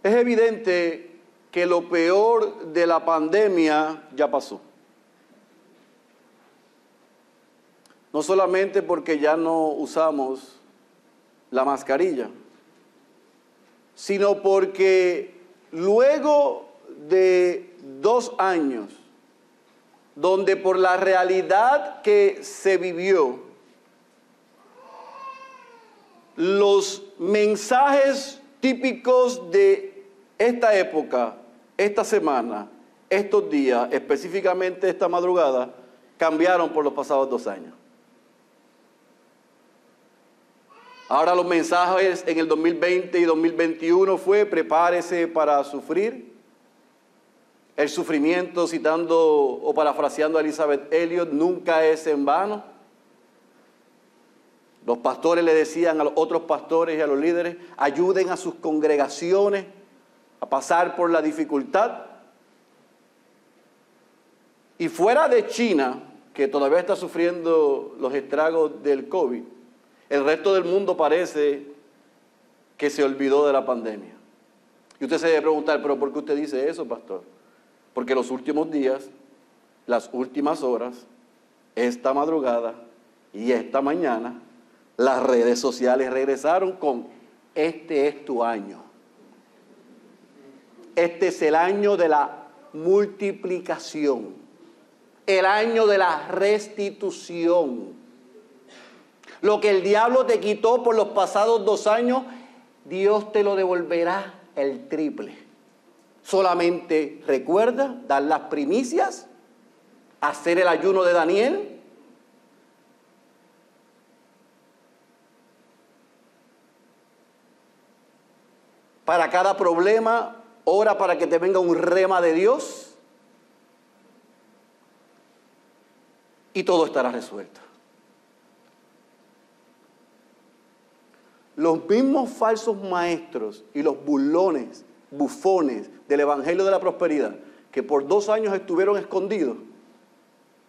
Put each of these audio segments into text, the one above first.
Es evidente que lo peor de la pandemia ya pasó. No solamente porque ya no usamos la mascarilla, sino porque luego de 2 años, donde por la realidad que se vivió, los mensajes típicos de esta época, esta semana, estos días, específicamente esta madrugada, cambiaron por los pasados 2 años. Ahora los mensajes en el 2020 y 2021 fue: prepárese para sufrir. El sufrimiento, citando o parafraseando a Elizabeth Elliot, nunca es en vano. Los pastores le decían a los otros pastores y a los líderes: ayuden a sus congregaciones a pasar por la dificultad. Y fuera de China, que todavía está sufriendo los estragos del COVID, el resto del mundo parece que se olvidó de la pandemia. Y usted se debe preguntar: ¿pero por qué usted dice eso, pastor? Porque los últimos días, las últimas horas, esta madrugada y esta mañana, las redes sociales regresaron con: este es tu año. Este es el año de la multiplicación, el año de la restitución. Lo que el diablo te quitó por los pasados 2 años, Dios te lo devolverá el triple. Solamente recuerda dar las primicias, hacer el ayuno de Daniel. Para cada problema, ora para que te venga un rema de Dios y todo estará resuelto. Los mismos falsos maestros y los burlones, bufones del Evangelio de la Prosperidad, que por 2 años estuvieron escondidos,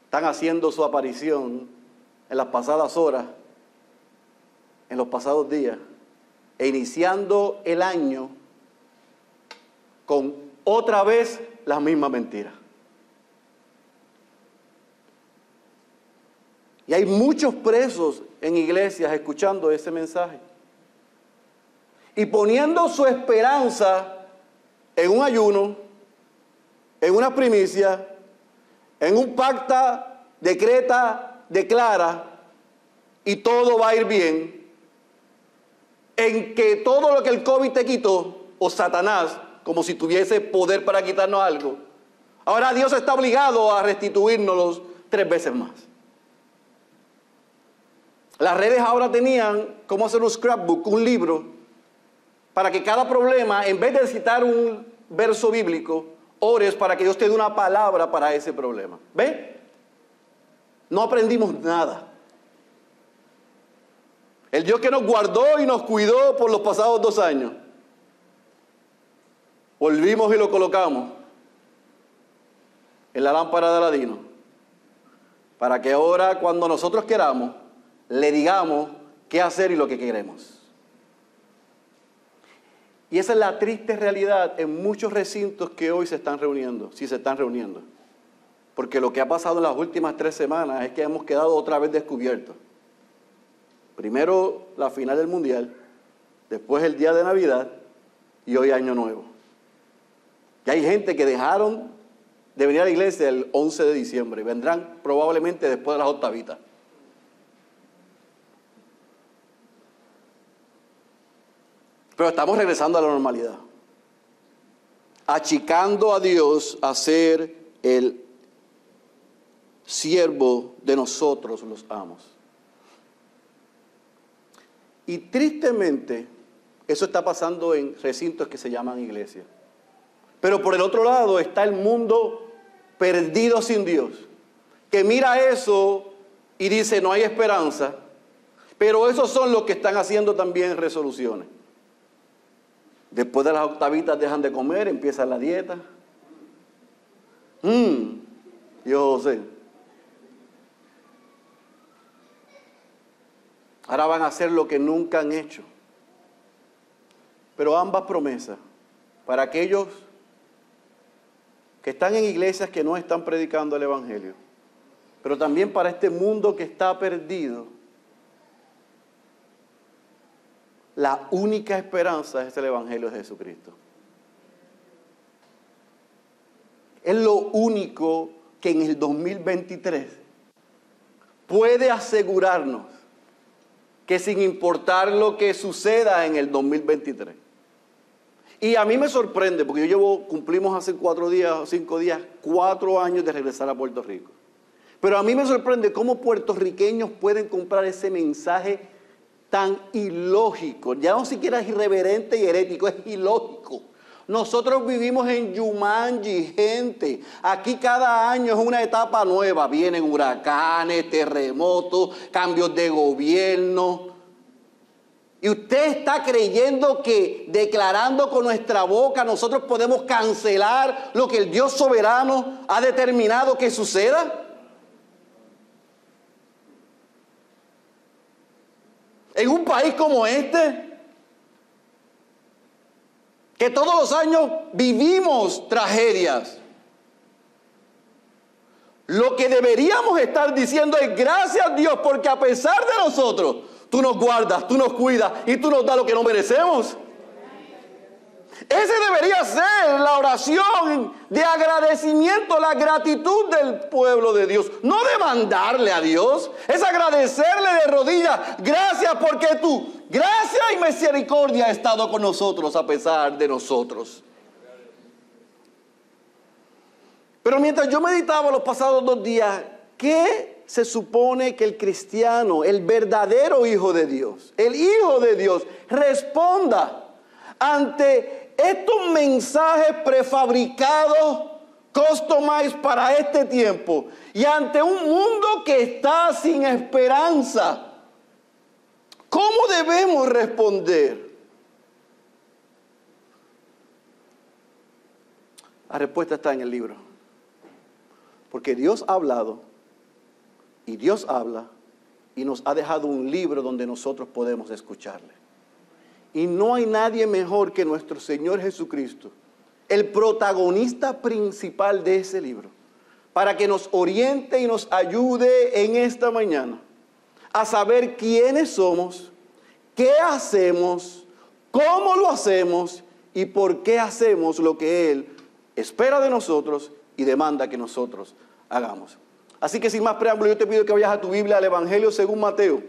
están haciendo su aparición en las pasadas horas, en los pasados días, e iniciando el año con otra vez las mismas mentiras. Y hay muchos presos en iglesias escuchando ese mensaje y poniendo su esperanza en un ayuno, en una primicia, en un pacta, decreta, declara, y todo va a ir bien, en que todo lo que el COVID te quitó, o Satanás, como si tuviese poder para quitarnos algo, ahora Dios está obligado a restituírnoslos 3 veces más. Las redes ahora tenían cómo hacer un scrapbook, un libro, para que cada problema, en vez de citar un verso bíblico, ores para que Dios te dé una palabra para ese problema. ¿Ve? No aprendimos nada. El Dios que nos guardó y nos cuidó por los pasados 2 años, volvimos y lo colocamos en la lámpara de Aladino, para que ahora, cuando nosotros queramos, le digamos qué hacer y lo que queremos. Y esa es la triste realidad en muchos recintos que hoy se están reuniendo, si se están reuniendo. Porque lo que ha pasado en las últimas 3 semanas es que hemos quedado otra vez descubiertos. Primero la final del Mundial, después el día de Navidad y hoy Año Nuevo. Y hay gente que dejaron de venir a la iglesia el 11 de diciembre. Vendrán probablemente después de las octavitas. Pero estamos regresando a la normalidad, achicando a Dios a ser el siervo de nosotros los amos. Y tristemente, eso está pasando en recintos que se llaman iglesias. Pero por el otro lado está el mundo perdido sin Dios, que mira eso y dice: no hay esperanza. Pero esos son los que están haciendo también resoluciones. Después de las octavitas dejan de comer, empieza la dieta. Yo sé. Ahora van a hacer lo que nunca han hecho. Pero ambas promesas para aquellos que están en iglesias que no están predicando el Evangelio, pero también para este mundo que está perdido. La única esperanza es el Evangelio de Jesucristo. Es lo único que en el 2023 puede asegurarnos que sin importar lo que suceda en el 2023. Y a mí me sorprende, porque cumplimos hace 4 días o 5 días, 4 años de regresar a Puerto Rico. Pero a mí me sorprende cómo puertorriqueños pueden comprar ese mensaje tan ilógico. Ya no siquiera es irreverente y herético, es ilógico. Nosotros vivimos en Jumanji, gente. Aquí cada año es una etapa nueva. Vienen huracanes, terremotos, cambios de gobierno. Y usted está creyendo que declarando con nuestra boca nosotros podemos cancelar lo que el Dios soberano ha determinado que suceda. En un país como este, que todos los años vivimos tragedias, lo que deberíamos estar diciendo es gracias a Dios, porque a pesar de nosotros, tú nos guardas, tú nos cuidas y tú nos das lo que no merecemos. Ese debería ser la oración de agradecimiento, la gratitud del pueblo de Dios. No demandarle a Dios, es agradecerle de rodillas. Gracias porque tu gracia y misericordia ha estado con nosotros a pesar de nosotros. Pero mientras yo meditaba los pasados 2 días, ¿qué se supone que el cristiano, el verdadero hijo de Dios, el hijo de Dios, responda ante estos mensajes prefabricados, customized para este tiempo, y ante un mundo que está sin esperanza? ¿Cómo debemos responder? La respuesta está en el libro. Porque Dios ha hablado, y Dios habla, y nos ha dejado un libro donde nosotros podemos escucharle. Y no hay nadie mejor que nuestro Señor Jesucristo, el protagonista principal de ese libro, para que nos oriente y nos ayude en esta mañana a saber quiénes somos, qué hacemos, cómo lo hacemos y por qué hacemos lo que Él espera de nosotros y demanda que nosotros hagamos. Así que sin más preámbulo, yo te pido que vayas a tu Biblia al Evangelio según Mateo,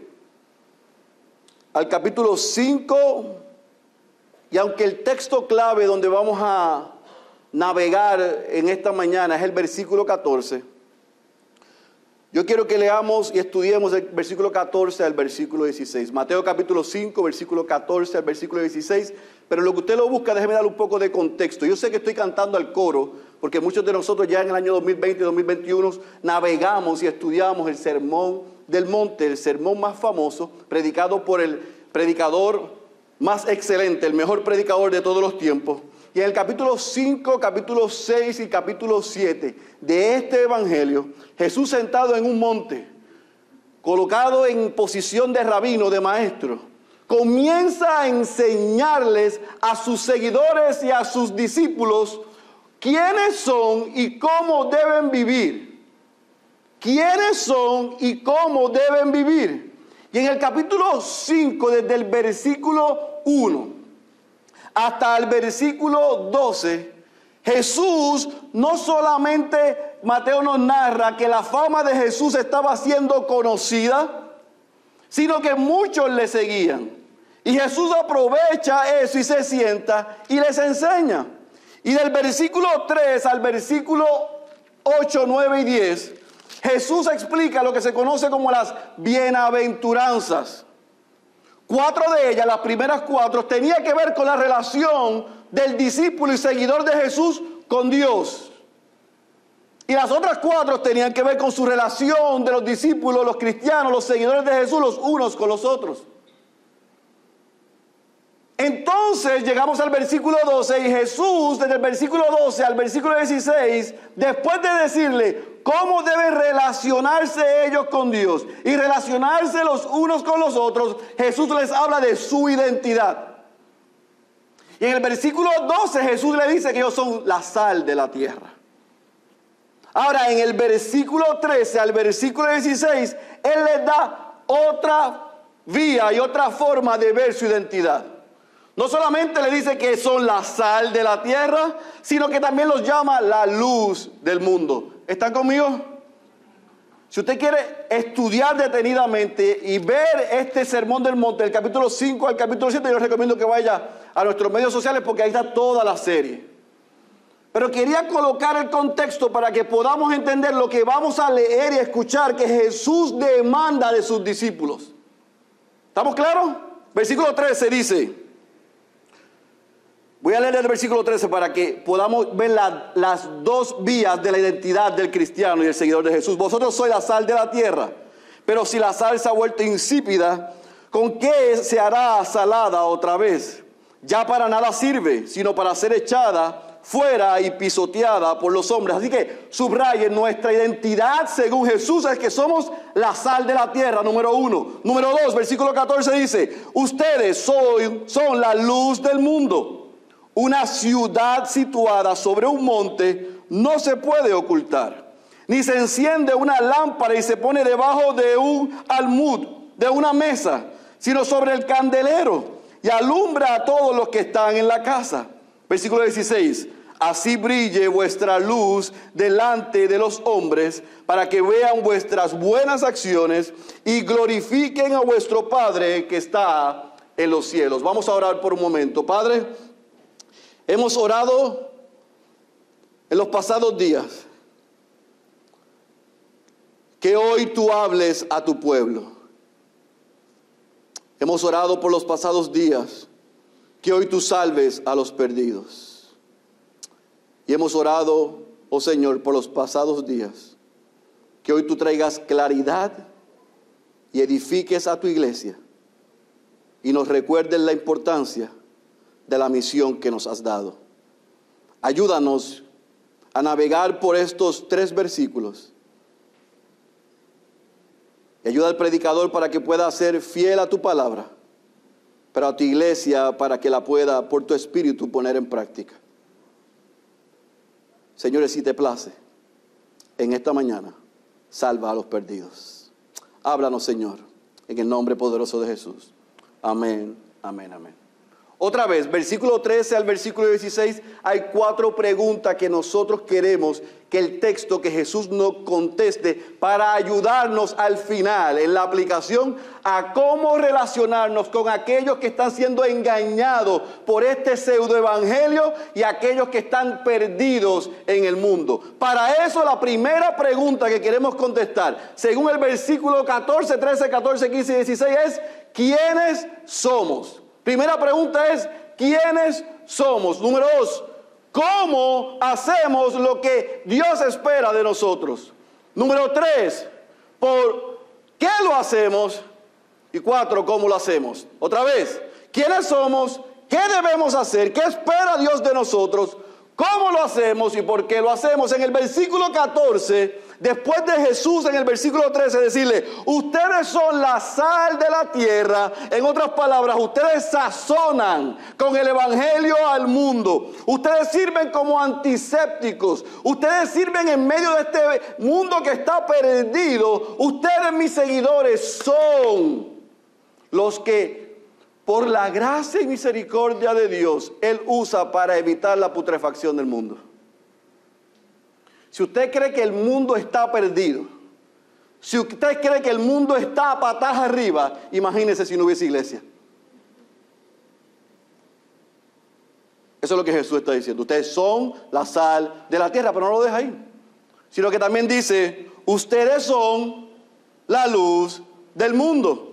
al capítulo 5, y aunque el texto clave donde vamos a navegar en esta mañana es el versículo 14, yo quiero que leamos y estudiemos el versículo 14 al versículo 16. Mateo capítulo 5, versículo 14 al versículo 16. Pero lo que usted lo busca, déjeme darle un poco de contexto. Yo sé que estoy cantando al coro, porque muchos de nosotros ya en el año 2020 y 2021 navegamos y estudiamos el Sermón del Monte, el sermón más famoso, predicado por el predicador más excelente, el mejor predicador de todos los tiempos. Y en el capítulo 5, capítulo 6 y capítulo 7 de este evangelio, Jesús sentado en un monte, colocado en posición de rabino, de maestro, comienza a enseñarles a sus seguidores y a sus discípulos quiénes son y cómo deben vivir. ¿Quiénes son y cómo deben vivir? Y en el capítulo 5, desde el versículo 1 hasta el versículo 12, Jesús no solamente, Mateo nos narra que la fama de Jesús estaba siendo conocida, sino que muchos le seguían. Y Jesús aprovecha eso y se sienta y les enseña. Y del versículo 3 al versículo 8, 9 y 10, Jesús explica lo que se conoce como las bienaventuranzas. 4 de ellas, las primeras 4, tenía que ver con la relación del discípulo y seguidor de Jesús con Dios. Y las otras 4 tenían que ver con su relación de los discípulos, los cristianos, los seguidores de Jesús, los unos con los otros. Entonces llegamos al versículo 12 y Jesús, desde el versículo 12 al versículo 16, después de decirle cómo deben relacionarse ellos con Dios y relacionarse los unos con los otros, Jesús les habla de su identidad. Y en el versículo 12 Jesús le dice que ellos son la sal de la tierra. Ahora, en el versículo 13 al versículo 16, Él les da otra vía y otra forma de ver su identidad. No solamente le dice que son la sal de la tierra, sino que también los llama la luz del mundo. ¿Están conmigo? Si usted quiere estudiar detenidamente y ver este sermón del monte, del capítulo 5 al capítulo 7, yo les recomiendo que vaya a nuestros medios sociales porque ahí está toda la serie. Pero quería colocar el contexto para que podamos entender lo que vamos a leer y escuchar que Jesús demanda de sus discípulos. ¿Estamos claros? Versículo 13 dice, voy a leer el versículo 13 para que podamos ver las dos vías de la identidad del cristiano y el seguidor de Jesús. Vosotros sois la sal de la tierra, pero si la sal se ha vuelto insípida, ¿con qué se hará salada otra vez? Ya para nada sirve, sino para ser echada fuera y pisoteada por los hombres. Así que subrayen, nuestra identidad según Jesús es que somos la sal de la tierra, número 1. Número 2, versículo 14 dice, ustedes son la luz del mundo. Una ciudad situada sobre un monte no se puede ocultar, ni se enciende una lámpara y se pone debajo de un almud, de una mesa, sino sobre el candelero, y alumbra a todos los que están en la casa. Versículo 16, así brille vuestra luz delante de los hombres, para que vean vuestras buenas acciones y glorifiquen a vuestro Padre que está en los cielos. Vamos a orar por un momento. Padre, hemos orado en los pasados días, que hoy tú hables a tu pueblo. Hemos orado por los pasados días, que hoy tú salves a los perdidos. Y hemos orado, oh Señor, por los pasados días, que hoy tú traigas claridad y edifiques a tu iglesia y nos recuerdes la importancia de la misión que nos has dado. Ayúdanos a navegar por estos 3 versículos. Y ayuda al predicador para que pueda ser fiel a tu palabra, pero a tu iglesia para que la pueda, por tu espíritu, poner en práctica. Señores, si te place, en esta mañana, salva a los perdidos. Háblanos, Señor, en el nombre poderoso de Jesús. Amén, amén, amén. Otra vez, versículo 13 al versículo 16, hay 4 preguntas que nosotros queremos que el texto, que Jesús nos conteste para ayudarnos al final en la aplicación a cómo relacionarnos con aquellos que están siendo engañados por este pseudoevangelio y aquellos que están perdidos en el mundo. Para eso la primera pregunta que queremos contestar, según el versículo 14, 13, 14, 15 y 16 es, ¿quiénes somos? Primera pregunta es, ¿quiénes somos? Número 2, ¿cómo hacemos lo que Dios espera de nosotros? Número 3, ¿por qué lo hacemos? Y 4, ¿cómo lo hacemos? Otra vez, ¿quiénes somos? ¿Qué debemos hacer? ¿Qué espera Dios de nosotros? ¿Cómo lo hacemos y por qué lo hacemos? En el versículo 14, después de Jesús en el versículo 13 decirle, ustedes son la sal de la tierra. En otras palabras, ustedes sazonan con el evangelio al mundo. Ustedes sirven como antisépticos. Ustedes sirven en medio de este mundo que está perdido. Ustedes, mis seguidores, son los que, por la gracia y misericordia de Dios, Él usa para evitar la putrefacción del mundo. Si usted cree que el mundo está perdido, si usted cree que el mundo está a patas arriba, imagínese si no hubiese iglesia. Eso es lo que Jesús está diciendo. Ustedes son la sal de la tierra, pero no lo deja ahí. Sino que también dice, ustedes son la luz del mundo.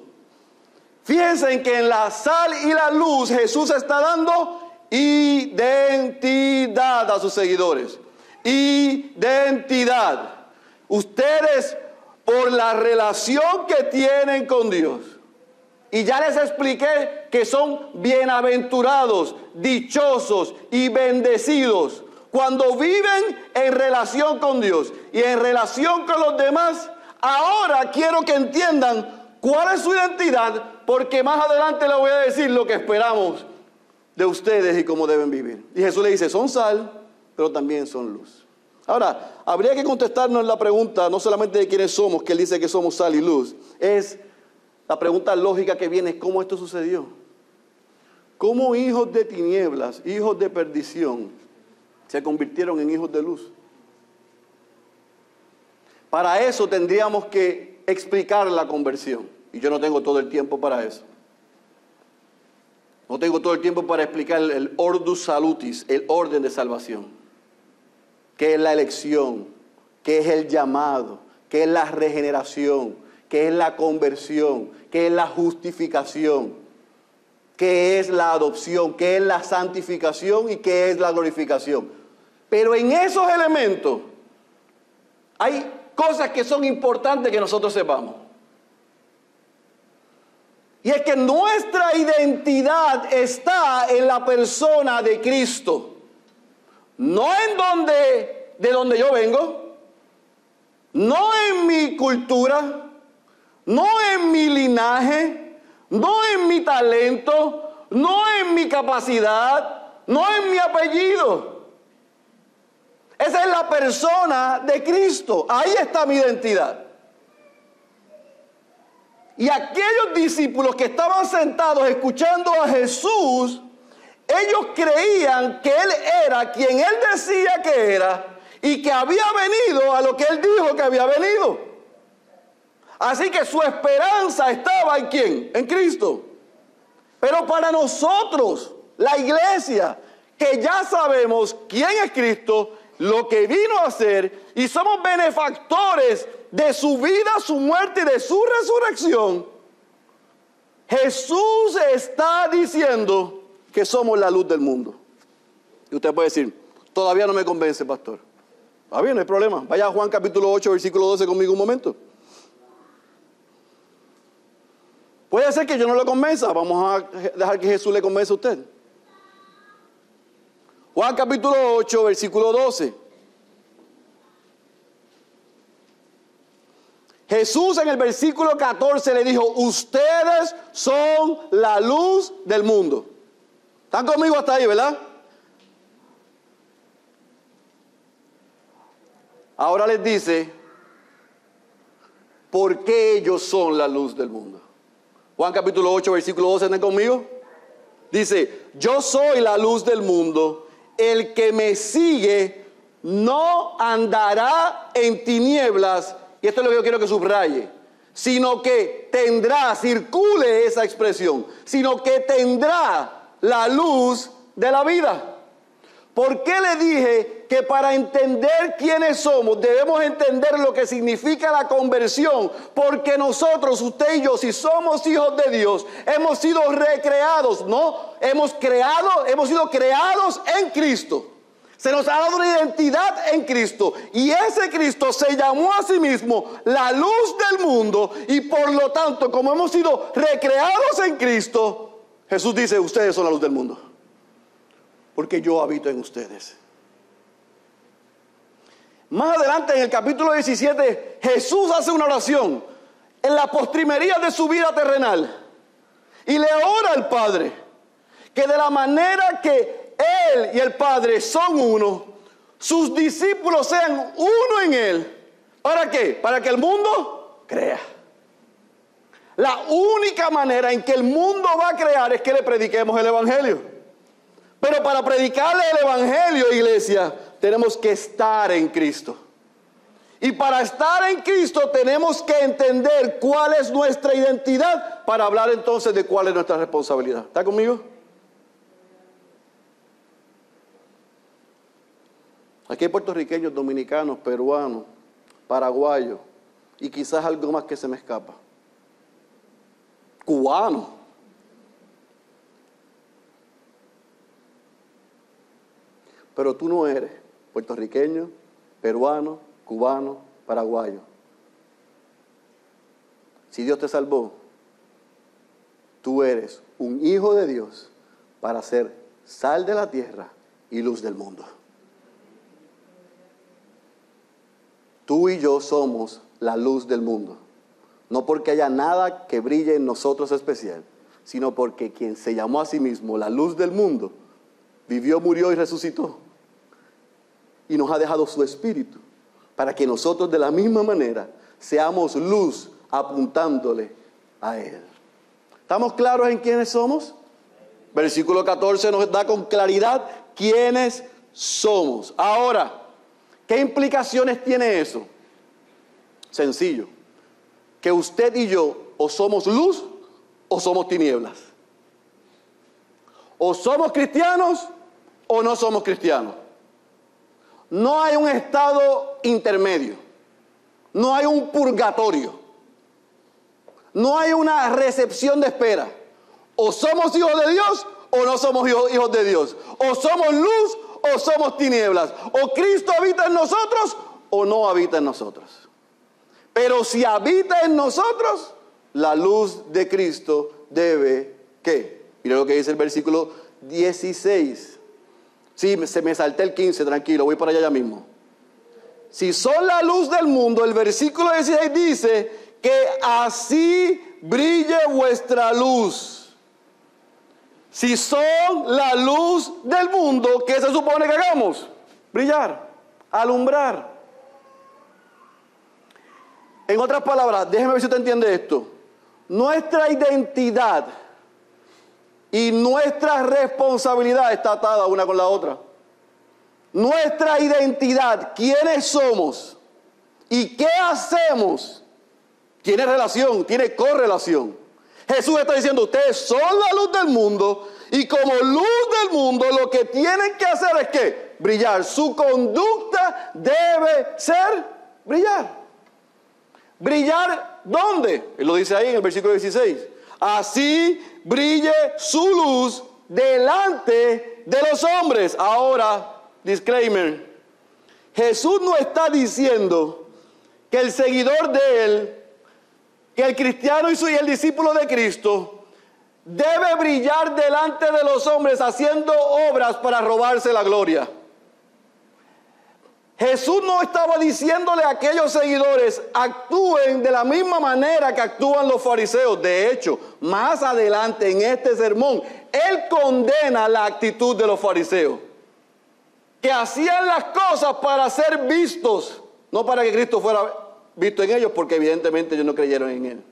Fíjense en que en la sal y la luz Jesús está dando identidad a sus seguidores. Identidad. Ustedes, por la relación que tienen con Dios, y ya les expliqué que son bienaventurados, dichosos y bendecidos cuando viven en relación con Dios y en relación con los demás. Ahora quiero que entiendan cuál es su identidad, porque más adelante les voy a decir lo que esperamos de ustedes y cómo deben vivir. Y Jesús le dice, son sal, pero también son luz. Ahora, habría que contestarnos la pregunta, no solamente de quiénes somos, que él dice que somos sal y luz, es la pregunta lógica que viene, ¿cómo esto sucedió? ¿Cómo hijos de tinieblas, hijos de perdición, se convirtieron en hijos de luz? Para eso tendríamos que explicar la conversión. Y yo no tengo todo el tiempo para eso. No tengo todo el tiempo para explicar el ordus salutis, el orden de salvación. ¿Qué es la elección? ¿Qué es el llamado? ¿Qué es la regeneración? ¿Qué es la conversión? ¿Qué es la justificación? ¿Qué es la adopción? ¿Qué es la santificación? ¿Y qué es la glorificación? Pero en esos elementos hay cosas que son importantes que nosotros sepamos. Y es que nuestra identidad está en la persona de Cristo. No de donde yo vengo, no en mi cultura, no en mi linaje, no en mi talento, no en mi capacidad, no en mi apellido. Esa es la persona de Cristo. Ahí está mi identidad. Y aquellos discípulos que estaban sentados escuchando a Jesús, ellos creían que Él era quien Él decía que era y que había venido a lo que Él dijo que había venido. Así que su esperanza estaba en ¿quién? En Cristo. Pero para nosotros, la iglesia, que ya sabemos quién es Cristo, lo que vino a hacer y somos benefactores de su vida, su muerte y de su resurrección, Jesús está diciendo que somos la luz del mundo. Y usted puede decir, todavía no me convence, pastor. Va bien, no hay problema. Vaya a Juan capítulo 8, versículo 12 conmigo un momento. Puede ser que yo no lo convenza. Vamos a dejar que Jesús le convenza a usted. Juan capítulo 8, versículo 12. Jesús en el versículo 14 le dijo, ustedes son la luz del mundo. ¿Están conmigo hasta ahí, verdad? Ahora les dice, ¿por qué ellos son la luz del mundo? Juan capítulo 8, versículo 12, ¿están conmigo? Dice, yo soy la luz del mundo, el que me sigue no andará en tinieblas, y esto es lo que yo quiero que subraye, sino que tendrá, circule esa expresión, sino que tendrá la luz de la vida. ¿Por qué le dije que para entender quiénes somos debemos entender lo que significa la conversión? Porque nosotros, usted y yo, si somos hijos de Dios, hemos sido recreados, ¿no? Hemos sido creados en Cristo. Se nos ha dado una identidad en Cristo. Y ese Cristo se llamó a sí mismo la luz del mundo. Y por lo tanto, como hemos sido recreados en Cristo, Jesús dice, ustedes son la luz del mundo. Porque yo habito en ustedes. Más adelante en el capítulo 17, Jesús hace una oración en la postrimería de su vida terrenal. Y le ora al Padre que de la manera que Él y el Padre son uno, sus discípulos sean uno en Él. ¿Para qué? Para que el mundo crea. La única manera en que el mundo va a crear es que le prediquemos el Evangelio. Pero para predicarle el Evangelio, iglesia, tenemos que estar en Cristo. Y para estar en Cristo tenemos que entender cuál es nuestra identidad para hablar entonces de cuál es nuestra responsabilidad. ¿Está conmigo? Aquí hay puertorriqueños, dominicanos, peruanos, paraguayos y quizás algo más que se me escapa. Cubanos. Pero tú no eres puertorriqueño, peruano, cubano, paraguayo. Si Dios te salvó, tú eres un hijo de Dios para ser sal de la tierra y luz del mundo. Tú y yo somos la luz del mundo. No porque haya nada que brille en nosotros especial, sino porque quien se llamó a sí mismo la luz del mundo, vivió, murió y resucitó. Y nos ha dejado su Espíritu, para que nosotros de la misma manera seamos luz apuntándole a Él. ¿Estamos claros en quiénes somos? Versículo 14 nos da con claridad quiénes somos. Ahora, ¿qué implicaciones tiene eso? Sencillo. Que usted y yo o somos luz o somos tinieblas. O somos cristianos o no somos cristianos. No hay un estado intermedio. No hay un purgatorio. No hay una recepción de espera. O somos hijos de Dios o no somos hijos de Dios. O somos luz o somos tinieblas. O Cristo habita en nosotros o no habita en nosotros. Pero si habita en nosotros, la luz de Cristo debe, ¿qué? Mira lo que dice el versículo 16. Sí, se me salté el 15, tranquilo, voy para allá ya mismo. Si son la luz del mundo, el versículo 16 dice que así brille vuestra luz. Si son la luz del mundo, ¿qué se supone que hagamos? Brillar, alumbrar. En otras palabras, déjeme ver si usted entiende esto. Nuestra identidad y nuestra responsabilidad está atada una con la otra. Nuestra identidad, quiénes somos y qué hacemos, tiene relación, tiene correlación. Jesús está diciendo, ustedes son la luz del mundo y como luz del mundo lo que tienen que hacer es ¿qué? Brillar. Su conducta debe ser brillar. ¿Brillar dónde? Él lo dice ahí en el versículo 16. Así brille su luz delante de los hombres. Ahora, disclaimer. Jesús no está diciendo que el seguidor de Él, que el cristiano y el discípulo de Cristo, debe brillar delante de los hombres haciendo obras para robarse la gloria. Jesús no estaba diciéndole a aquellos seguidores, actúen de la misma manera que actúan los fariseos. De hecho, más adelante en este sermón, Él condena la actitud de los fariseos, que hacían las cosas para ser vistos, no para que Cristo fuera visto en ellos, porque evidentemente ellos no creyeron en Él.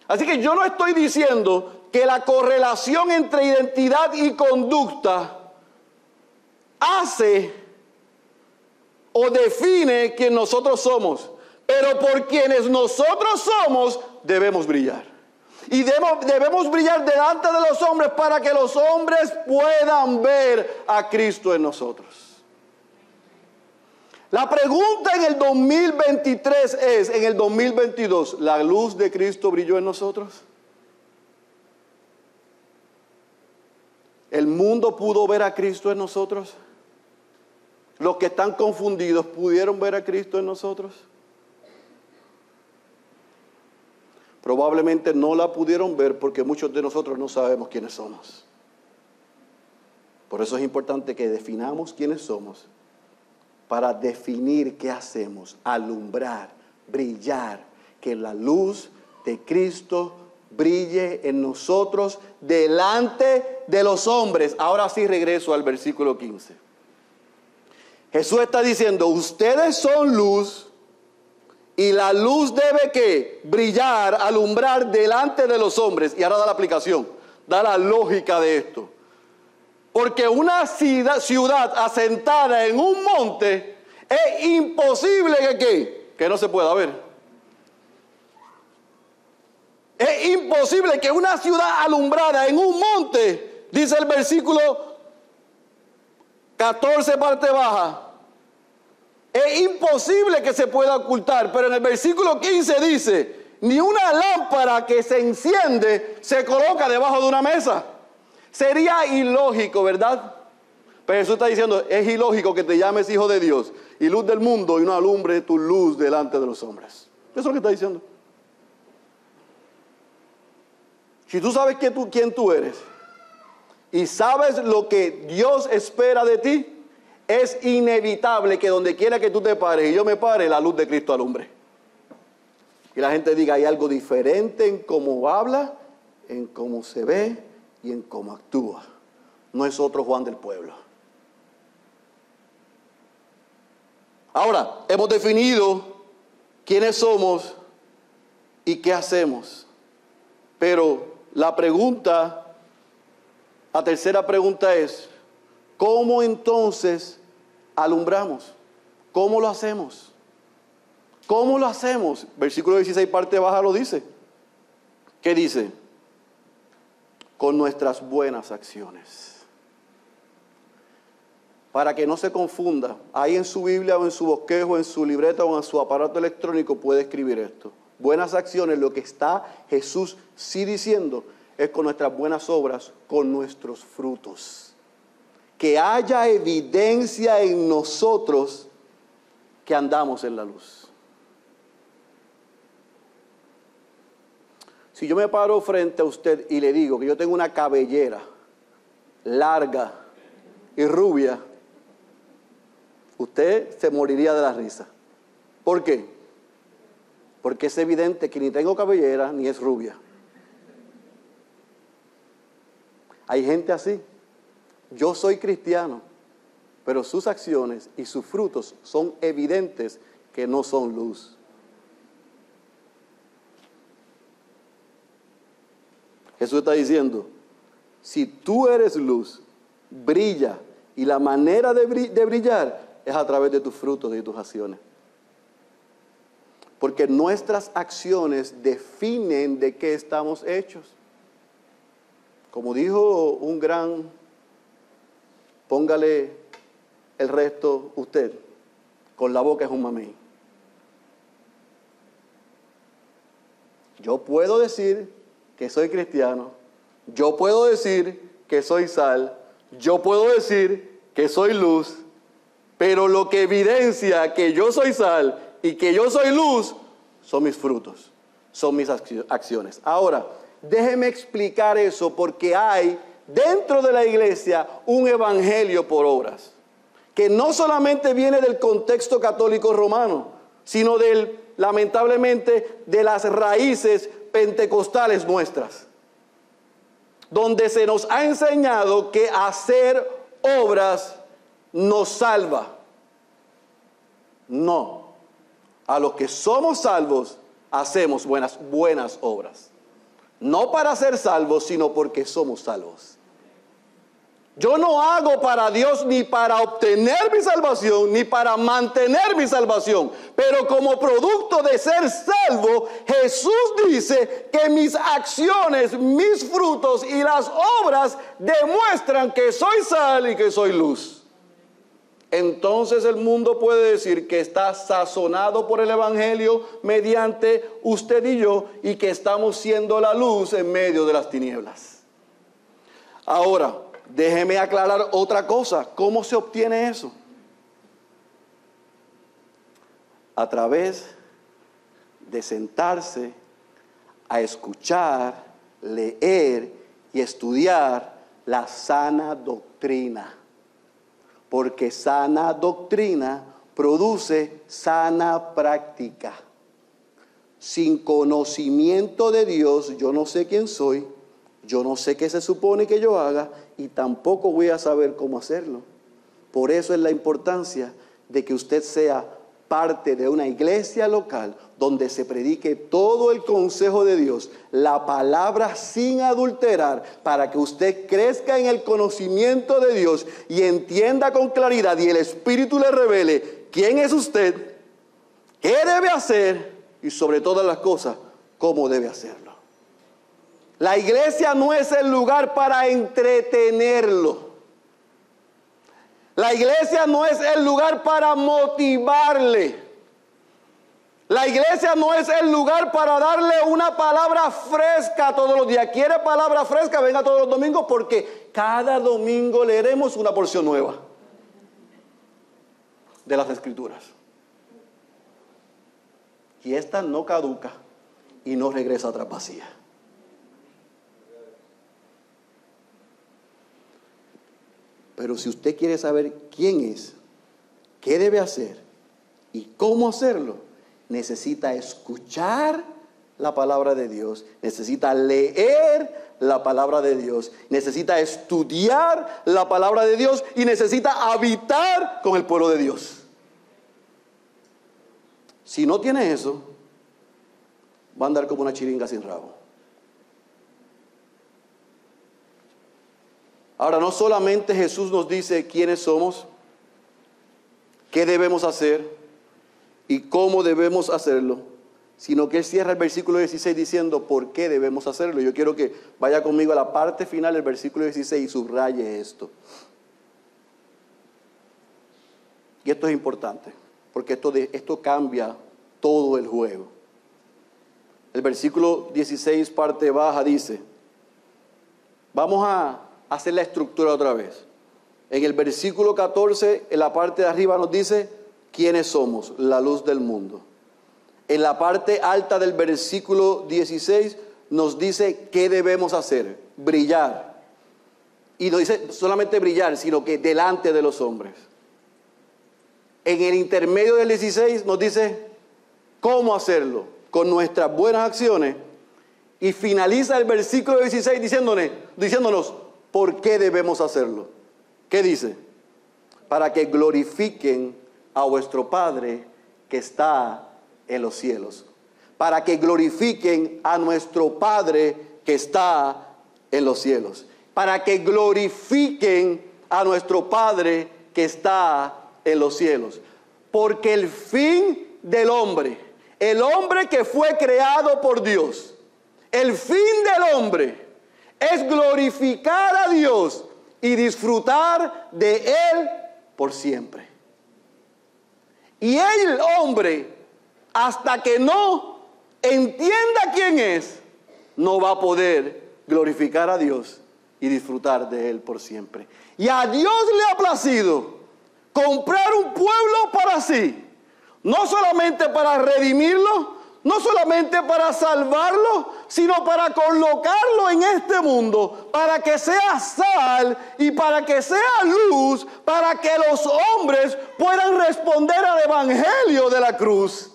Así que yo no estoy diciendo que la correlación entre identidad y conducta hace o define quién nosotros somos, pero por quienes nosotros somos debemos brillar. Y debemos brillar delante de los hombres para que los hombres puedan ver a Cristo en nosotros. La pregunta en el 2023 es, en el 2022, ¿la luz de Cristo brilló en nosotros? ¿El mundo pudo ver a Cristo en nosotros? ¿Los que están confundidos pudieron ver a Cristo en nosotros? Probablemente no la pudieron ver porque muchos de nosotros no sabemos quiénes somos. Por eso es importante que definamos quiénes somos para definir qué hacemos, alumbrar, brillar, que la luz de Cristo brille en nosotros delante de los hombres. Ahora sí regreso al versículo 15. Jesús está diciendo, ustedes son luz y la luz debe ¿qué? Brillar, alumbrar delante de los hombres. Y ahora da la aplicación, da la lógica de esto. Porque una ciudad asentada en un monte es imposible que no se pueda ver. Es imposible que una ciudad alumbrada en un monte, dice el versículo 14 parte baja, es imposible que se pueda ocultar. Pero en el versículo 15 dice, ni una lámpara que se enciende se coloca debajo de una mesa. Sería ilógico, ¿verdad? Pero Jesús está diciendo, es ilógico que te llames hijo de Dios y luz del mundo y no alumbre tu luz delante de los hombres. Eso es lo que está diciendo. Si tú sabes quién tú eres y sabes lo que Dios espera de ti, es inevitable que donde quiera que tú te pares y yo me pare, la luz de Cristo alumbre. Y la gente diga, hay algo diferente en cómo habla, en cómo se ve y en cómo actúa. No es otro Juan del pueblo. Ahora, hemos definido quiénes somos y qué hacemos. Pero la tercera pregunta es, ¿cómo entonces alumbramos? ¿Cómo lo hacemos? ¿Cómo lo hacemos? Versículo 16, parte baja, lo dice. ¿Qué dice? Con nuestras buenas acciones. Para que no se confunda, ahí en su Biblia o en su bosquejo, en su libreta o en su aparato electrónico puede escribir esto. Buenas acciones, lo que está Jesús sí diciendo, es con nuestras buenas obras, con nuestros frutos. Que haya evidencia en nosotros que andamos en la luz. Si yo me paro frente a usted y le digo que yo tengo una cabellera larga y rubia, usted se moriría de la risa. ¿Por qué? Porque es evidente que ni tengo cabellera ni es rubia. Hay gente así. Yo soy cristiano, pero sus acciones y sus frutos son evidentes que no son luz. Jesús está diciendo, si tú eres luz, brilla, y la manera de brillar es a través de tus frutos y tus acciones. Porque nuestras acciones definen de qué estamos hechos. Como dijo un gran, póngale el resto usted, con la boca es un mamey. Yo puedo decir que soy cristiano, yo puedo decir que soy sal, yo puedo decir que soy luz, pero lo que evidencia que yo soy sal y que yo soy luz son mis frutos, son mis acciones. Ahora, déjeme explicar eso porque hay dentro de la iglesia un evangelio por obras, que no solamente viene del contexto católico romano, sino lamentablemente, de las raíces pentecostales nuestras, donde se nos ha enseñado que hacer obras nos salva. No, a los que somos salvos hacemos buenas obras, no para ser salvos, sino porque somos salvos. Yo no hago para Dios ni para obtener mi salvación, ni para mantener mi salvación. Pero como producto de ser salvo, Jesús dice que mis acciones, mis frutos y las obras demuestran que soy sal y que soy luz. Entonces el mundo puede decir que está sazonado por el evangelio mediante usted y yo, y que estamos siendo la luz en medio de las tinieblas. Ahora, déjeme aclarar otra cosa. ¿Cómo se obtiene eso? A través de sentarse a escuchar, leer y estudiar la sana doctrina. Porque sana doctrina produce sana práctica. Sin conocimiento de Dios, yo no sé quién soy, yo no sé qué se supone que yo haga y tampoco voy a saber cómo hacerlo. Por eso es la importancia de que usted sea parte de una iglesia local donde se predique todo el consejo de Dios, la palabra sin adulterar, para que usted crezca en el conocimiento de Dios y entienda con claridad y el Espíritu le revele quién es usted, qué debe hacer y sobre todas las cosas, cómo debe hacerlo. La iglesia no es el lugar para entretenerlo. La iglesia no es el lugar para motivarle. La iglesia no es el lugar para darle una palabra fresca todos los días. ¿Quiere palabra fresca? Venga todos los domingos, porque cada domingo leeremos una porción nueva de las Escrituras. Y esta no caduca y no regresa atrás vacía. Pero si usted quiere saber quién es, qué debe hacer y cómo hacerlo, necesita escuchar la palabra de Dios, necesita leer la palabra de Dios, necesita estudiar la palabra de Dios y necesita habitar con el pueblo de Dios. Si no tiene eso, va a andar como una chiringa sin rabo. Ahora, no solamente Jesús nos dice quiénes somos, qué debemos hacer y cómo debemos hacerlo, sino que Él cierra el versículo 16 diciendo por qué debemos hacerlo. Yo quiero que vaya conmigo a la parte final del versículo 16 y subraye esto. Y esto es importante, porque esto cambia todo el juego. El versículo 16, parte baja, dice, vamos a hacer la estructura otra vez. En el versículo 14, en la parte de arriba nos dice quiénes somos, la luz del mundo. En la parte alta del versículo 16 nos dice qué debemos hacer, brillar. Y no dice solamente brillar, sino que delante de los hombres. En el intermedio del 16 nos dice cómo hacerlo, con nuestras buenas acciones. Y finaliza el versículo 16 diciéndonos por qué debemos hacerlo. ¿Qué dice? Para que glorifiquen a vuestro Padre que está en los cielos. Para que glorifiquen a nuestro Padre que está en los cielos. Para que glorifiquen a nuestro Padre que está en los cielos. Porque el fin del hombre, el hombre que fue creado por Dios, el fin del hombre es glorificar a Dios y disfrutar de Él por siempre. Y el hombre, hasta que no entienda quién es, no va a poder glorificar a Dios y disfrutar de Él por siempre. Y a Dios le ha placido comprar un pueblo para sí, no solamente para redimirlo, no solamente para salvarlo, sino para colocarlo en este mundo, para que sea sal y para que sea luz, para que los hombres puedan responder al evangelio de la cruz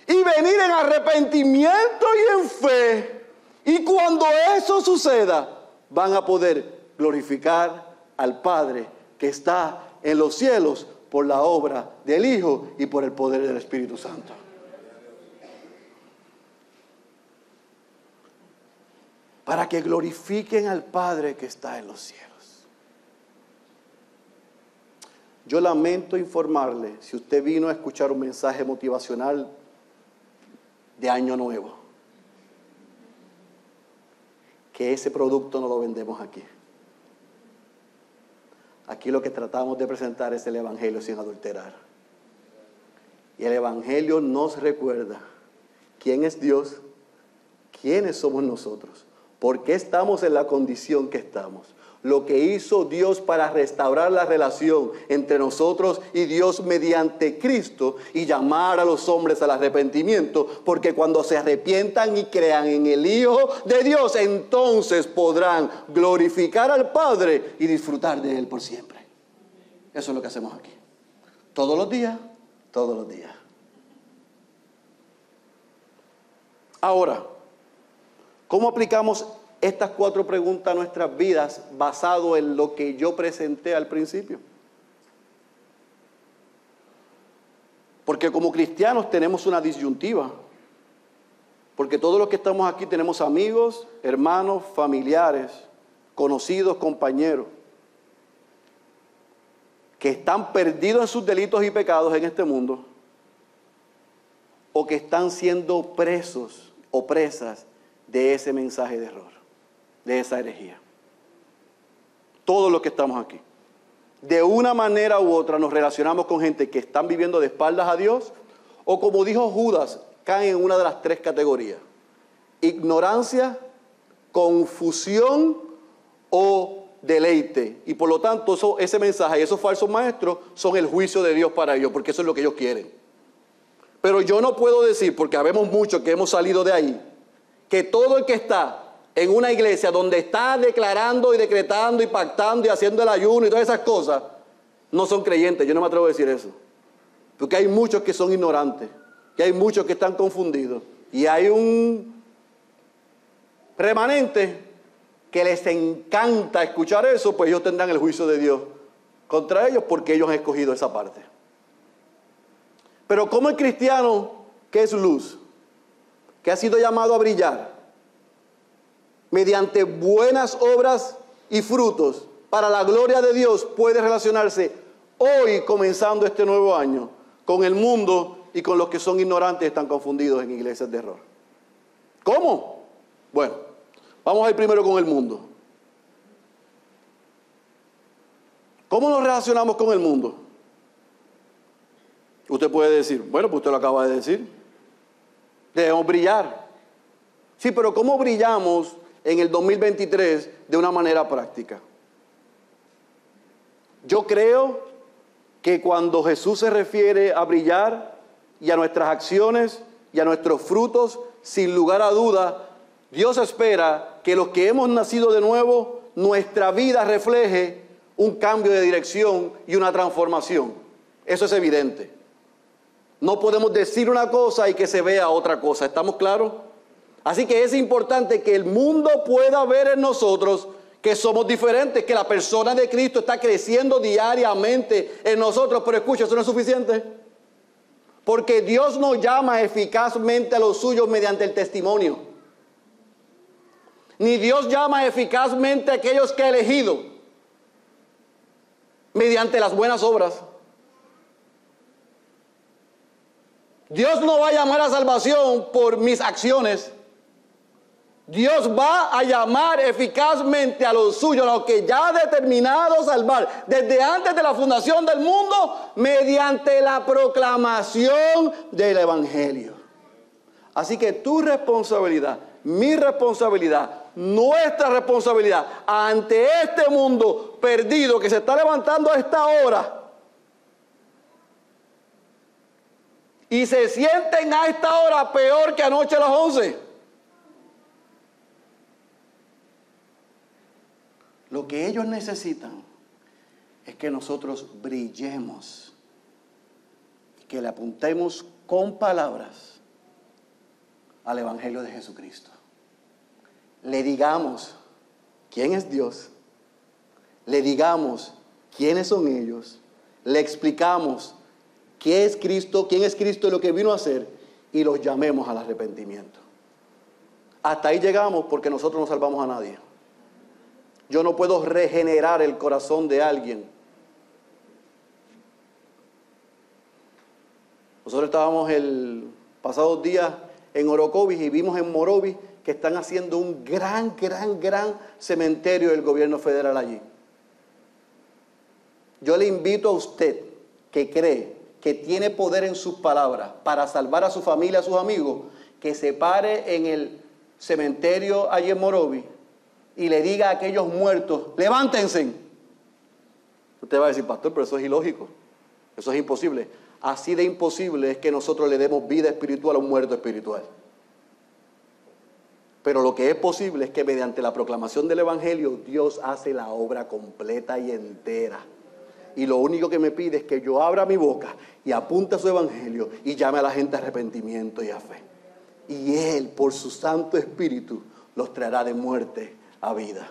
y venir en arrepentimiento y en fe. Y cuando eso suceda, van a poder glorificar al Padre que está en los cielos por la obra del Hijo y por el poder del Espíritu Santo. Para que glorifiquen al Padre que está en los cielos. Yo lamento informarle, si usted vino a escuchar un mensaje motivacional de Año Nuevo, que ese producto no lo vendemos aquí. Aquí lo que tratamos de presentar es el Evangelio sin adulterar. Y el Evangelio nos recuerda quién es Dios, quiénes somos nosotros, por qué estamos en la condición que estamos, lo que hizo Dios para restaurar la relación entre nosotros y Dios mediante Cristo y llamar a los hombres al arrepentimiento, porque cuando se arrepientan y crean en el Hijo de Dios, entonces podrán glorificar al Padre y disfrutar de Él por siempre. Eso es lo que hacemos aquí. Todos los días, todos los días. Ahora, ¿cómo aplicamos estas 4 preguntas a nuestras vidas basado en lo que yo presenté al principio? Porque como cristianos tenemos una disyuntiva. Porque todos los que estamos aquí tenemos amigos, hermanos, familiares, conocidos, compañeros, que están perdidos en sus delitos y pecados en este mundo, o que están siendo presos o presas de ese mensaje de error, de esa herejía. Todos los que estamos aquí, de una manera u otra, nos relacionamos con gente que están viviendo de espaldas a Dios, o como dijo Judas, caen en una de las 3 categorías: ignorancia, confusión o deleite. Y por lo tanto, ese mensaje y esos falsos maestros son el juicio de Dios para ellos, porque eso es lo que ellos quieren. Pero yo no puedo decir, porque habemos muchos que hemos salido de ahí, que todo el que está en una iglesia donde está declarando y decretando y pactando y haciendo el ayuno y todas esas cosas, no son creyentes. Yo no me atrevo a decir eso. Porque hay muchos que son ignorantes, que hay muchos que están confundidos, y hay un remanente que les encanta escuchar eso, pues ellos tendrán el juicio de Dios contra ellos porque ellos han escogido esa parte. Pero como el cristiano que es luz, que ha sido llamado a brillar mediante buenas obras y frutos para la gloria de Dios, puede relacionarse hoy, comenzando este nuevo año, con el mundo y con los que son ignorantes y están confundidos en iglesias de error. ¿Cómo? Bueno, vamos a ir primero con el mundo. ¿Cómo nos relacionamos con el mundo? Usted puede decir, bueno, pues usted lo acaba de decir. Debemos brillar. Sí, pero ¿cómo brillamos en el 2023 de una manera práctica? Yo creo que cuando Jesús se refiere a brillar y a nuestras acciones y a nuestros frutos, sin lugar a duda, Dios espera que los que hemos nacido de nuevo, nuestra vida refleje un cambio de dirección y una transformación. Eso es evidente. No podemos decir una cosa y que se vea otra cosa. ¿Estamos claros? Así que es importante que el mundo pueda ver en nosotros que somos diferentes, que la persona de Cristo está creciendo diariamente en nosotros. Pero escucha, eso no es suficiente. Porque Dios nos llama eficazmente a los suyos mediante el testimonio. Ni Dios llama eficazmente a aquellos que ha elegido mediante las buenas obras. Dios no va a llamar a salvación por mis acciones. Dios va a llamar eficazmente a los suyos, a los que ya ha determinado salvar desde antes de la fundación del mundo, mediante la proclamación del Evangelio. Así que tu responsabilidad, mi responsabilidad, nuestra responsabilidad ante este mundo perdido que se está levantando a esta hora y se sienten a esta hora peor que anoche a las 11. Lo que ellos necesitan es que nosotros brillemos y que le apuntemos con palabras al Evangelio de Jesucristo. Le digamos quién es Dios, le digamos quiénes son ellos, le explicamos quién es Cristo y lo que vino a hacer, y los llamemos al arrepentimiento. Hasta ahí llegamos porque nosotros no salvamos a nadie. Yo no puedo regenerar el corazón de alguien. Nosotros estábamos el pasado día en Orocovis y vimos en Morovis que están haciendo un gran cementerio del gobierno federal allí. Yo le invito a usted que cree que tiene poder en sus palabras para salvar a su familia, a sus amigos, que se pare en el cementerio allí en Morovis y le diga a aquellos muertos, levántense. Usted va a decir, pastor, pero eso es ilógico, eso es imposible. Así de imposible es que nosotros le demos vida espiritual a un muerto espiritual. Pero lo que es posible es que mediante la proclamación del Evangelio, Dios hace la obra completa y entera. Y lo único que me pide es que yo abra mi boca y apunte a su Evangelio y llame a la gente a arrepentimiento y a fe. Y Él, por su Santo Espíritu, los traerá de muerte a vida.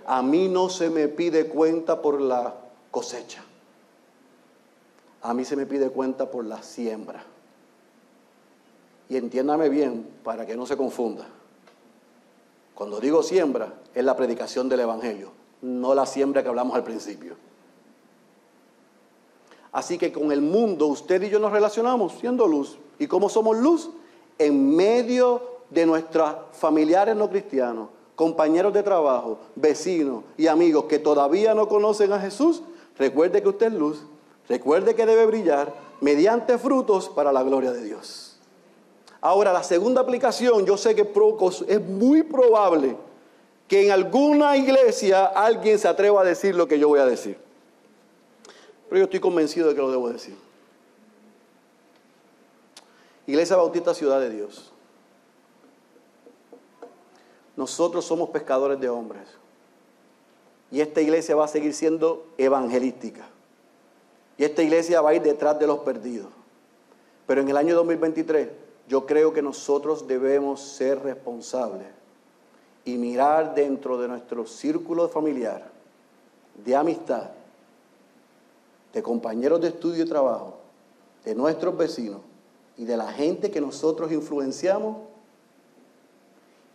A mí no se me pide cuenta por la cosecha. A mí se me pide cuenta por la siembra. Y entiéndame bien para que no se confunda. Cuando digo siembra, es la predicación del Evangelio, no la siembra que hablamos al principio. Así que con el mundo usted y yo nos relacionamos siendo luz. ¿Y cómo somos luz? En medio de nuestros familiares no cristianos, compañeros de trabajo, vecinos y amigos que todavía no conocen a Jesús. Recuerde que usted es luz. Recuerde que debe brillar mediante frutos para la gloria de Dios. Ahora, la segunda aplicación, yo sé que es muy probable que en alguna iglesia alguien se atreva a decir lo que yo voy a decir. Pero yo estoy convencido de que lo debo decir. Iglesia Bautista Ciudad de Dios. Nosotros somos pescadores de hombres. Y esta iglesia va a seguir siendo evangelística. Y esta iglesia va a ir detrás de los perdidos. Pero en el año 2023 yo creo que nosotros debemos ser responsables y mirar dentro de nuestro círculo familiar, de amistad, de compañeros de estudio y trabajo, de nuestros vecinos y de la gente que nosotros influenciamos,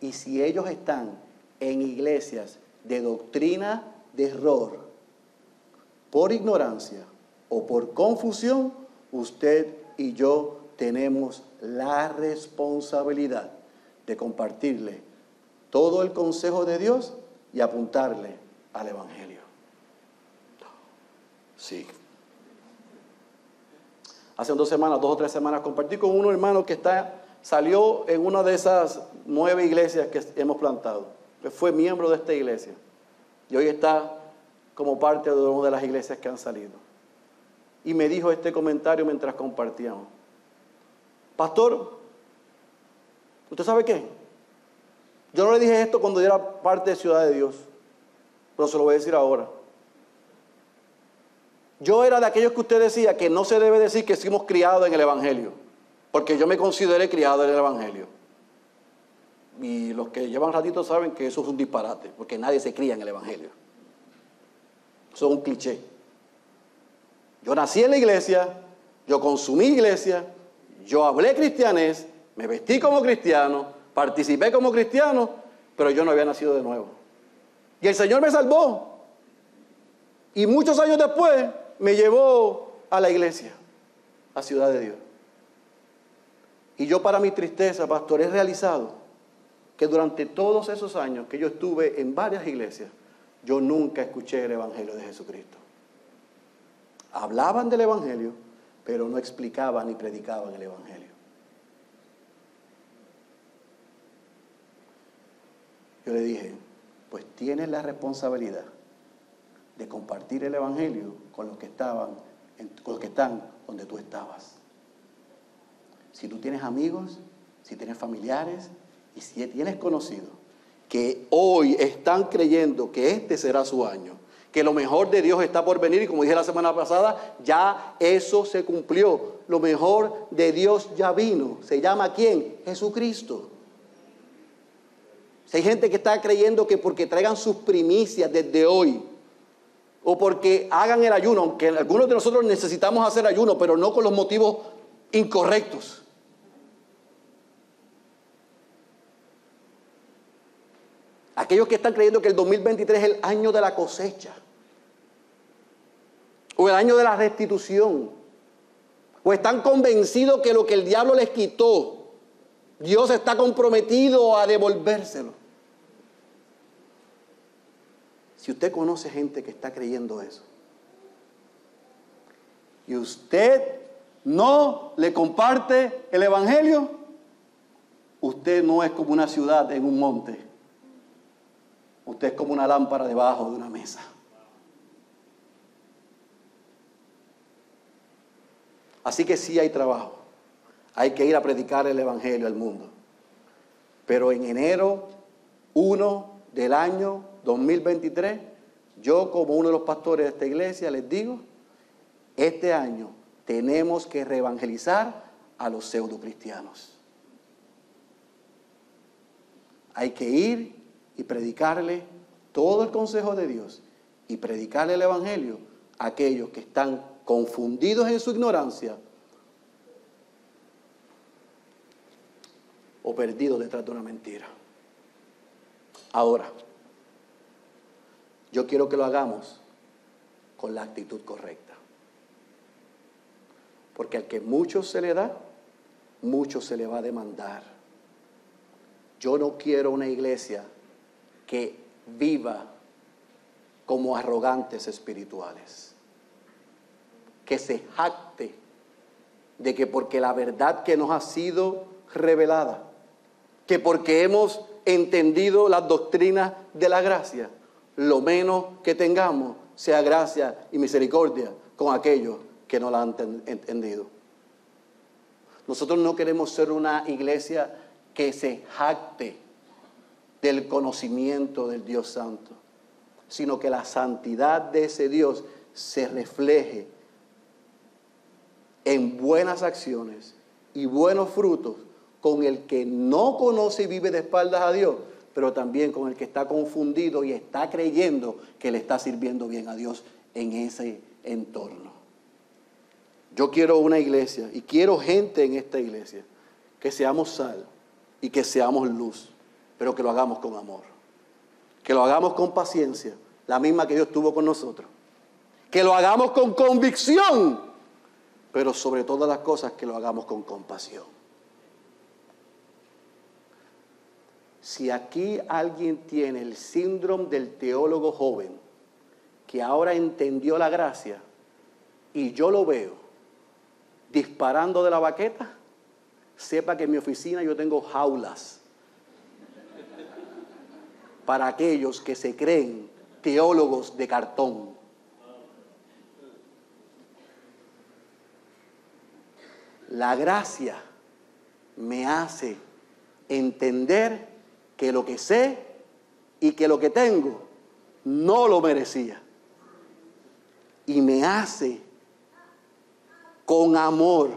y si ellos están en iglesias de doctrina de error, por ignorancia o por confusión, usted y yo tenemos la responsabilidad de compartirle todo el consejo de Dios y apuntarle al Evangelio. Sí. Hace 2 o 3 semanas compartí con un hermano que salió en una de esas 9 iglesias que hemos plantado. Él fue miembro de esta iglesia y hoy está como parte de una de las iglesias que han salido. Y me dijo este comentario mientras compartíamos: pastor, ¿usted sabe qué? Yo no le dije esto cuando yo era parte de Ciudad de Dios, pero se lo voy a decir ahora. Yo era de aquellos que usted decía que no se debe decir que fuimos criados en el Evangelio, porque yo me consideré criado en el Evangelio. Y los que llevan ratito saben que eso es un disparate, porque nadie se cría en el Evangelio. Eso es un cliché. Yo nací en la iglesia, yo consumí iglesia, yo hablé cristianés, me vestí como cristiano, participé como cristiano, pero yo no había nacido de nuevo. Y el Señor me salvó. Y muchos años después me llevó a la iglesia, a Ciudad de Dios. Y yo, para mi tristeza, pastor, he realizado que durante todos esos años que yo estuve en varias iglesias, yo nunca escuché el Evangelio de Jesucristo. Hablaban del Evangelio, pero no explicaban ni predicaban el Evangelio. Yo le dije, pues tienes la responsabilidad de compartir el Evangelio con los que están donde tú estabas. Si tú tienes amigos, si tienes familiares y si tienes conocidos que hoy están creyendo que este será su año, que lo mejor de Dios está por venir, y como dije la semana pasada, ya eso se cumplió. Lo mejor de Dios ya vino. ¿Se llama quién? Jesucristo. Si hay gente que está creyendo que porque traigan sus primicias desde hoy, o porque hagan el ayuno, aunque algunos de nosotros necesitamos hacer ayuno, pero no con los motivos incorrectos. Aquellos que están creyendo que el 2023 es el año de la cosecha, o el año de la restitución, o están convencidos que lo que el diablo les quitó, Dios está comprometido a devolvérselo. Si usted conoce gente que está creyendo eso, y usted no le comparte el Evangelio, usted no es como una ciudad en un monte. Usted es como una lámpara debajo de una mesa. Así que sí hay trabajo. Hay que ir a predicar el Evangelio al mundo. Pero en enero 1 del año 2023, yo como uno de los pastores de esta iglesia les digo, este año tenemos que reevangelizar a los pseudocristianos. Hay que ir y predicarle todo el consejo de Dios y predicarle el Evangelio a aquellos que están confundidos en su ignorancia o perdidos detrás de una mentira. Ahora, yo quiero que lo hagamos con la actitud correcta. Porque al que mucho se le da, mucho se le va a demandar. Yo no quiero una iglesia que viva como arrogantes espirituales, que se jacte de que porque la verdad que nos ha sido revelada, que porque hemos entendido las doctrinas de la gracia, lo menos que tengamos sea gracia y misericordia con aquellos que no la han entendido. Nosotros no queremos ser una iglesia que se jacte del conocimiento del Dios Santo, sino que la santidad de ese Dios se refleje en buenas acciones y buenos frutos con el que no conoce y vive de espaldas a Dios, pero también con el que está confundido y está creyendo que le está sirviendo bien a Dios en ese entorno. Yo quiero una iglesia y quiero gente en esta iglesia que seamos sal y que seamos luz, pero que lo hagamos con amor, que lo hagamos con paciencia, la misma que Dios tuvo con nosotros, que lo hagamos con convicción, pero sobre todas las cosas que lo hagamos con compasión. Si aquí alguien tiene el síndrome del teólogo joven, que ahora entendió la gracia, y yo lo veo disparando de la baqueta, sepa que en mi oficina yo tengo jaulas para aquellos que se creen teólogos de cartón. La gracia me hace entender que lo que sé y que lo que tengo no lo merecía. Y me hace con amor,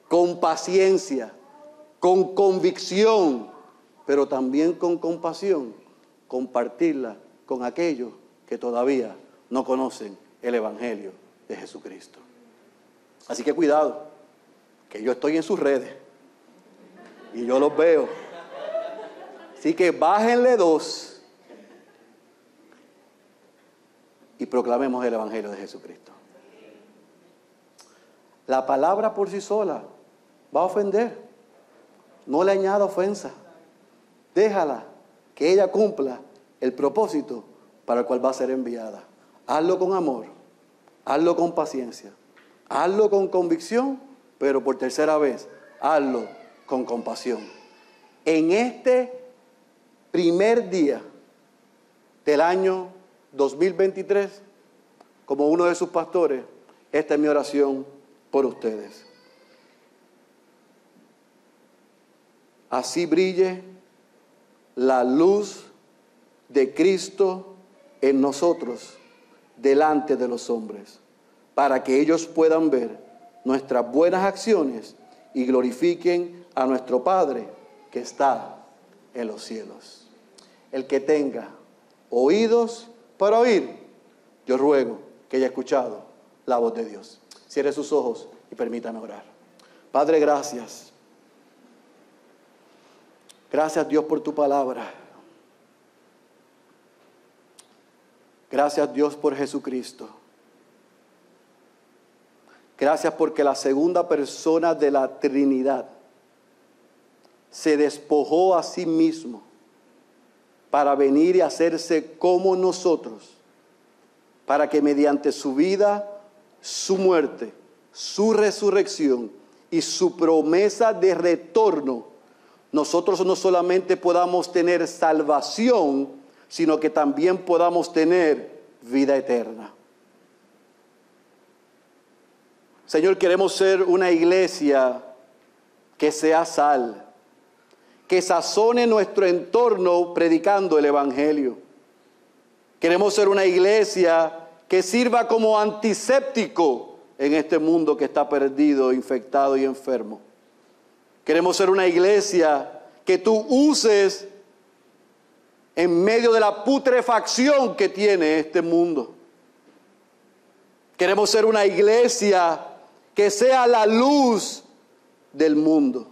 con paciencia, con convicción, pero también con compasión, compartirla con aquellos que todavía no conocen el Evangelio de Jesucristo. Así que cuidado, que yo estoy en sus redes y yo los veo. Así que bájenle 2 y proclamemos el Evangelio de Jesucristo. La palabra por sí sola va a ofender. No le añada ofensa. Déjala que ella cumpla el propósito para el cual va a ser enviada. Hazlo con amor, hazlo con paciencia, hazlo con convicción, pero por tercera vez, hazlo con compasión. En este primer día del año 2023, como uno de sus pastores, esta es mi oración por ustedes. Así brille la luz de Cristo en nosotros delante de los hombres, para que ellos puedan ver nuestras buenas acciones y glorifiquen a nuestro Padre que está en los cielos. El que tenga oídos para oír, yo ruego que haya escuchado la voz de Dios. Cierre sus ojos y permítame orar. Padre, gracias. Gracias, Dios, por tu palabra. Gracias, Dios, por Jesucristo. Gracias porque la segunda persona de la Trinidad se despojó a sí mismo para venir y hacerse como nosotros, para que mediante su vida, su muerte, su resurrección y su promesa de retorno, nosotros no solamente podamos tener salvación, sino que también podamos tener vida eterna. Señor, queremos ser una iglesia que sea sal, que sazone nuestro entorno predicando el Evangelio. Queremos ser una iglesia que sirva como antiséptico en este mundo que está perdido, infectado y enfermo. Queremos ser una iglesia que tú uses en medio de la putrefacción que tiene este mundo. Queremos ser una iglesia que sea la luz del mundo.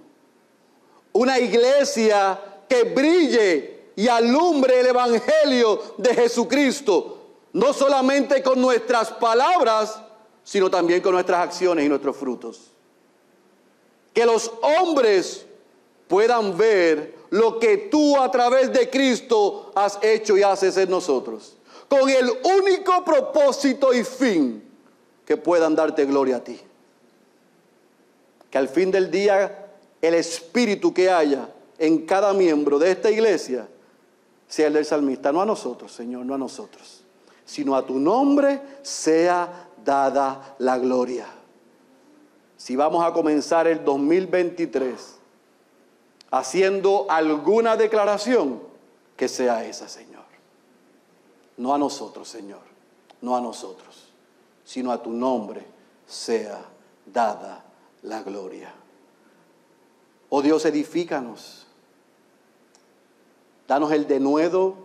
Una iglesia que brille y alumbre el Evangelio de Jesucristo, no solamente con nuestras palabras, sino también con nuestras acciones y nuestros frutos. Que los hombres puedan ver lo que tú a través de Cristo has hecho y haces en nosotros, con el único propósito y fin que puedan darte gloria a ti. Que al fin del día el espíritu que haya en cada miembro de esta iglesia sea el del salmista, no a nosotros, Señor, no a nosotros, sino a tu nombre sea dada la gloria. Si vamos a comenzar el 2023 haciendo alguna declaración, que sea esa, Señor. No a nosotros, Señor, no a nosotros, sino a tu nombre sea dada la gloria. Oh Dios, edifícanos. Danos el denuedo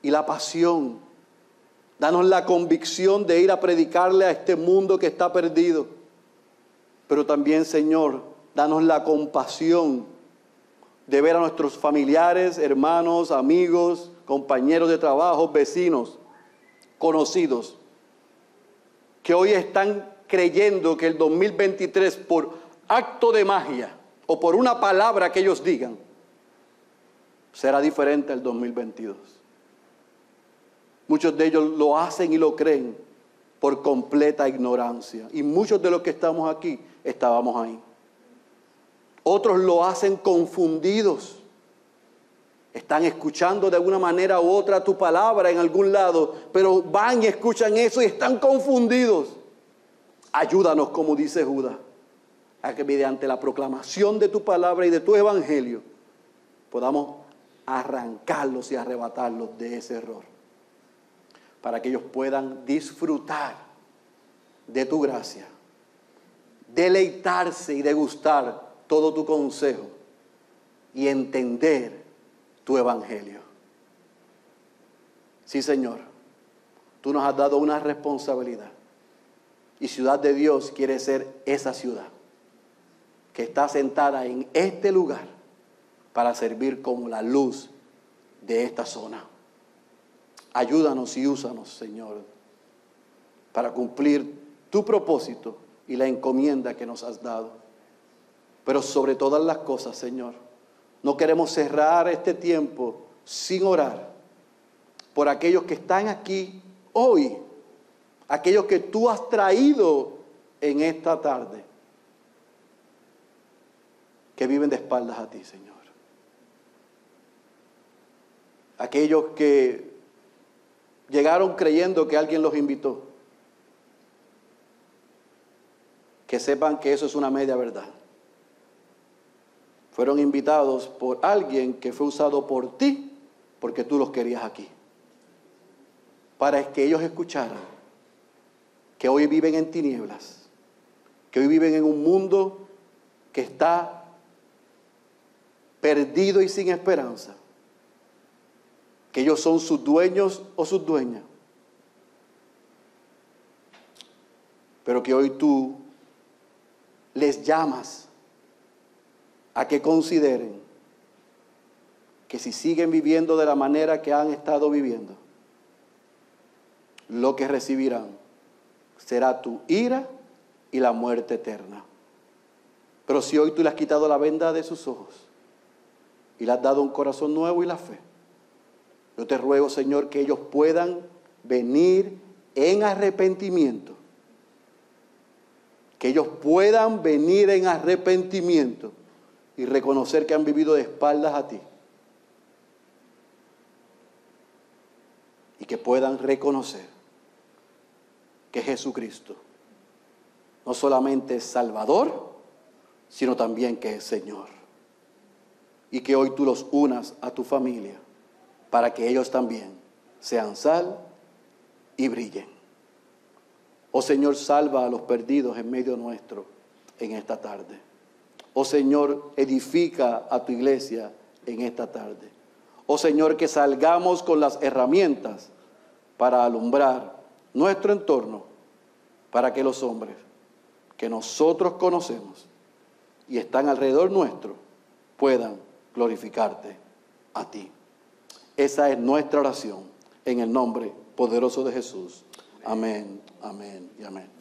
y la pasión. Danos la convicción de ir a predicarle a este mundo que está perdido. Pero también, Señor, danos la compasión de ver a nuestros familiares, hermanos, amigos, compañeros de trabajo, vecinos, conocidos, que hoy están creyendo que el 2023, por acto de magia o por una palabra que ellos digan, será diferente al 2022. Muchos de ellos lo hacen y lo creen por completa ignorancia. Y muchos de los que estamos aquí estábamos ahí. Otros lo hacen confundidos. Están escuchando de alguna manera u otra tu palabra en algún lado, pero van y escuchan eso y están confundidos. Ayúdanos, como dice Judas, a que mediante la proclamación de tu palabra y de tu evangelio podamos arrancarlos y arrebatarlos de ese error, para que ellos puedan disfrutar de tu gracia, deleitarse y degustar todo tu consejo y entender tu evangelio. Sí, Señor, tú nos has dado una responsabilidad y Ciudad de Dios quiere ser esa ciudad que está sentada en este lugar para servir como la luz de esta zona. Ayúdanos y úsanos, Señor, para cumplir tu propósito y la encomienda que nos has dado. Pero sobre todas las cosas, Señor, no queremos cerrar este tiempo sin orar por aquellos que están aquí hoy, aquellos que tú has traído en esta tarde, que viven de espaldas a ti, Señor. Aquellos que llegaron creyendo que alguien los invitó, que sepan que eso es una media verdad. Fueron invitados por alguien que fue usado por ti, porque tú los querías aquí. Para que ellos escucharan que hoy viven en tinieblas, que hoy viven en un mundo que está perdido y sin esperanza, que ellos son sus dueños o sus dueñas, pero que hoy tú les llamas a que consideren que si siguen viviendo de la manera que han estado viviendo, lo que recibirán será tu ira y la muerte eterna. Pero si hoy tú le has quitado la venda de sus ojos y le has dado un corazón nuevo y la fe, yo te ruego, Señor, que ellos puedan venir en arrepentimiento. Que ellos puedan venir en arrepentimiento y reconocer que han vivido de espaldas a ti. Y que puedan reconocer que Jesucristo no solamente es Salvador, sino también que es Señor. Y que hoy tú los unas a tu familia para que ellos también sean sal y brillen. Oh Señor, salva a los perdidos en medio nuestro en esta tarde. Oh Señor, edifica a tu iglesia en esta tarde. Oh Señor, que salgamos con las herramientas para alumbrar nuestro entorno, para que los hombres que nosotros conocemos y están alrededor nuestro puedan glorificarte a ti. Esa es nuestra oración en el nombre poderoso de Jesús. Amén, amén y amén.